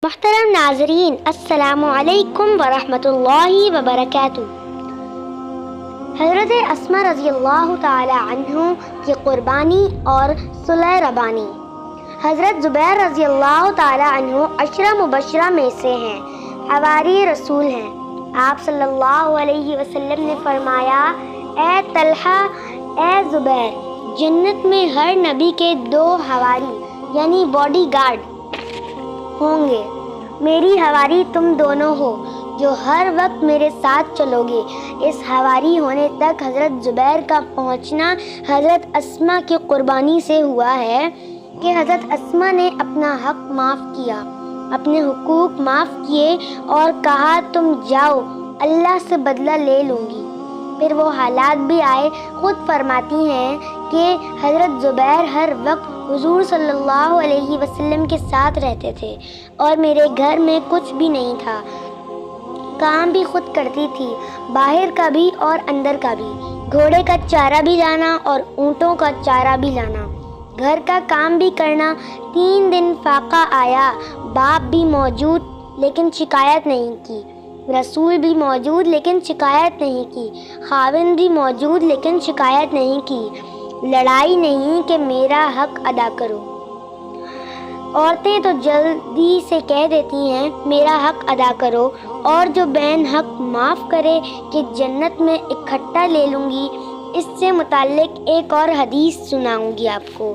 محترم ناظرین، السلام علیکم ورحمۃ اللہ وبرکاتہ۔ حضرت اسماء رضی اللہ تعالی عنہ کی قربانی اور صلح ربانی۔ حضرت زبیر رضی اللہ تعالی عنہ عشرہ مبشرہ میں سے ہیں، حواری رسول ہیں۔ آپ صلی اللہ علیہ وسلم نے فرمایا، اے طلحہ، اے زبیر، جنت میں ہر نبی کے 2 حواری یعنی باڈی گارڈ ہوں گے۔ میری حواری تم دونوں ہو جو ہر وقت میرے ساتھ چلو گے۔ اس حواری ہونے تک حضرت زبیر کا پہنچنا حضرت اسماء کی قربانی سے ہوا ہے کہ حضرت اسماء نے اپنا حق معاف کیا، اپنے حقوق معاف کیے اور کہا تم جاؤ، اللہ سے بدلہ لے لوں گی۔ پھر وہ حالات بھی آئے۔ خود فرماتی ہیں کہ حضرت زبیر ہر وقت حضور صلی اللہ علیہ وسلم کے ساتھ رہتے تھے اور میرے گھر میں کچھ بھی نہیں تھا۔ کام بھی خود کرتی تھی، باہر کا بھی اور اندر کا بھی، گھوڑے کا چارہ بھی لانا اور اونٹوں کا چارہ بھی لانا، گھر کا کام بھی کرنا۔ 3 دن فاقہ آیا، باپ بھی موجود لیکن شکایت نہیں کی، رسول بھی موجود لیکن شکایت نہیں کی، خاوند بھی موجود لیکن شکایت نہیں کی، لڑائی نہیں کہ میرا حق ادا کرو۔ عورتیں تو جلدی سے کہہ دیتی ہیں میرا حق ادا کرو، اور جو بہن حق معاف کرے کہ جنت میں اکٹھا لے لوں گی۔ اس سے متعلق ایک اور حدیث سناؤں گی آپ کو۔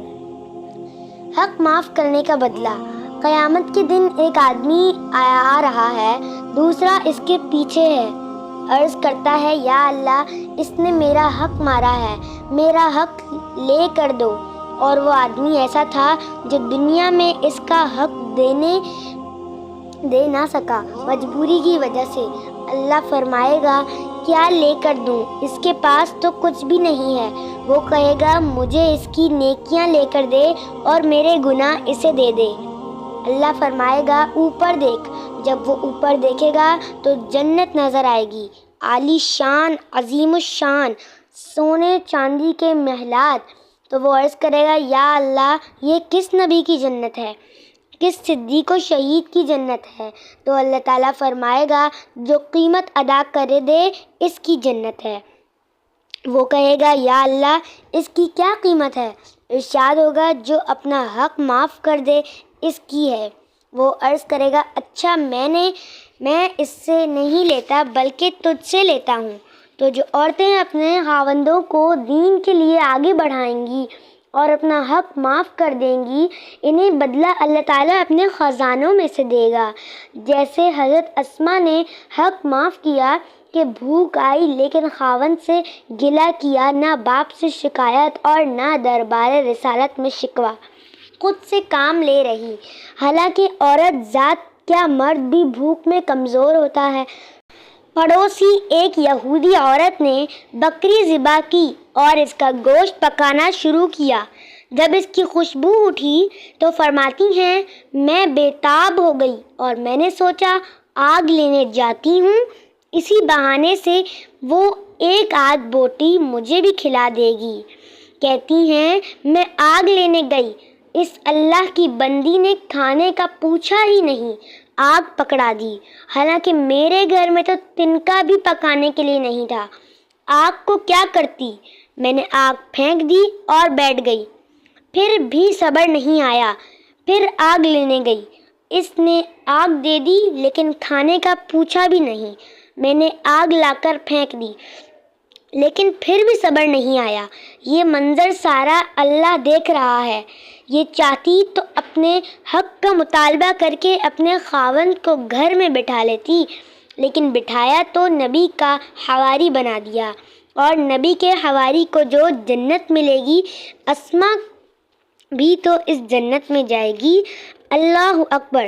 حق معاف کرنے کا بدلہ۔ قیامت کے دن ایک آدمی آ رہا ہے، دوسرا اس کے پیچھے ہے، عرض کرتا ہے یا اللہ، اس نے میرا حق مارا ہے، میرا حق لے کر دو۔ اور وہ آدمی ایسا تھا جو دنیا میں اس کا حق دے نہ سکا، مجبوری کی وجہ سے۔ اللہ فرمائے گا کیا لے کر دوں، اس کے پاس تو کچھ بھی نہیں ہے۔ وہ کہے گا مجھے اس کی نیکیاں لے کر دے اور میرے گناہ اسے دے دے۔ اللہ فرمائے گا اوپر دیکھ۔ جب وہ اوپر دیکھے گا تو جنت نظر آئے گی، عالی شان، عظیم الشان، سونے چاندی کے محلات۔ تو وہ عرض کرے گا یا اللہ، یہ کس نبی کی جنت ہے، کس صدیق و شہید کی جنت ہے؟ تو اللہ تعالیٰ فرمائے گا جو قیمت ادا کر دے اس کی جنت ہے۔ وہ کہے گا یا اللہ، اس کی کیا قیمت ہے؟ ارشاد ہوگا جو اپنا حق معاف کر دے اس کی ہے۔ وہ عرض کرے گا اچھا، میں اس سے نہیں لیتا بلکہ تجھ سے لیتا ہوں۔ تو جو عورتیں اپنے خاوندوں کو دین کے لیے آگے بڑھائیں گی اور اپنا حق معاف کر دیں گی، انہیں بدلہ اللہ تعالیٰ اپنے خزانوں میں سے دے گا۔ جیسے حضرت اسماء نے حق معاف کیا کہ بھوک آئی لیکن خاوند سے گلہ کیا، نہ باپ سے شکایت اور نہ دربار رسالت میں شکوہ، خود سے کام لے رہی۔ حالانکہ عورت ذات کیا مرد بھی بھوک میں کمزور ہوتا ہے۔ پڑوسی ایک یہودی عورت نے بکری ذبح کی اور اس کا گوشت پکانا شروع کیا۔ جب اس کی خوشبو اٹھی تو فرماتی ہیں میں بے تاب ہو گئی اور میں نے سوچا آگ لینے جاتی ہوں، اسی بہانے سے وہ ایک آدھ بوٹی مجھے بھی کھلا دے گی۔ کہتی ہیں میں آگ لینے گئی، اس اللہ کی بندی نے کھانے کا پوچھا ہی نہیں، آگ پکڑا دی۔ حالانکہ میرے گھر میں تو تنکا بھی پکانے کے لیے نہیں تھا، آگ کو کیا کرتی؟ میں نے آگ پھینک دی اور بیٹھ گئی۔ پھر بھی صبر نہیں آیا، پھر آگ لینے گئی، اس نے آگ دے دی لیکن کھانے کا پوچھا بھی نہیں۔ میں نے آگ لا کر پھینک دی لیکن پھر بھی صبر نہیں آیا۔ یہ منظر سارا اللہ دیکھ رہا ہے۔ یہ چاہتی تو اپنے حق کا مطالبہ کر کے اپنے خاوند کو گھر میں بٹھا لیتی، لیکن بٹھایا تو نبی کا حواری بنا دیا، اور نبی کے حواری کو جو جنت ملے گی، اسماء بھی تو اس جنت میں جائے گی۔ اللہ اکبر!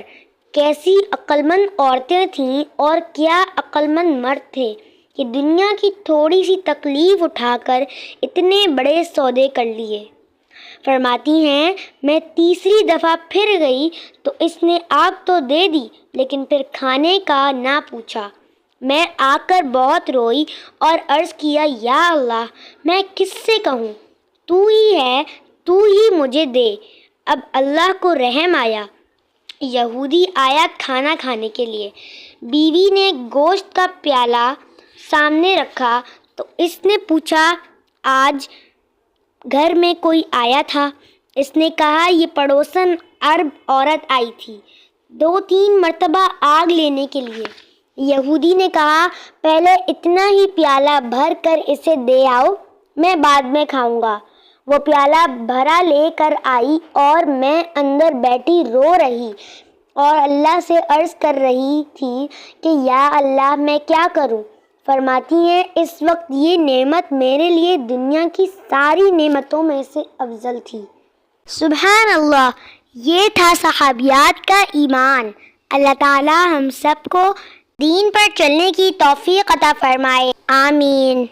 کیسی عقلمند عورتیں تھیں اور کیا عقلمند مرد تھے کہ دنیا کی تھوڑی سی تکلیف اٹھا کر اتنے بڑے سودے کر لیے۔ فرماتی ہیں میں تیسری دفعہ پھر گئی تو اس نے آگ تو دے دی لیکن پھر کھانے کا نہ پوچھا۔ میں آ کر بہت روئی اور عرض کیا یا اللہ، میں کس سے کہوں، تو ہی ہے، تو ہی مجھے دے۔ اب اللہ کو رحم آیا یہودی آیا کھانا کھانے کے لیے۔ بیوی نے گوشت کا پیالہ سامنے رکھا تو اس نے پوچھا، آج گھر میں کوئی آیا تھا؟ اس نے کہا، یہ پڑوسن عرب عورت آئی تھی 2-3 مرتبہ آگ لینے کے لیے۔ یہودی نے کہا، پہلے اتنا ہی پیالہ بھر کر اسے دے آؤ، میں بعد میں کھاؤں گا۔ وہ پیالہ بھرا لے کر آئی اور میں اندر بیٹھی رو رہی اور اللہ سے عرض کر رہی تھی کہ یا اللہ میں کیا کروں؟ فرماتی ہیں، اس وقت یہ نعمت میرے لیے دنیا کی ساری نعمتوں میں سے افضل تھی۔ سبحان اللہ، یہ تھا صحابیات کا ایمان۔ اللہ تعالی ہم سب کو دین پر چلنے کی توفیق عطا فرمائے، آمین۔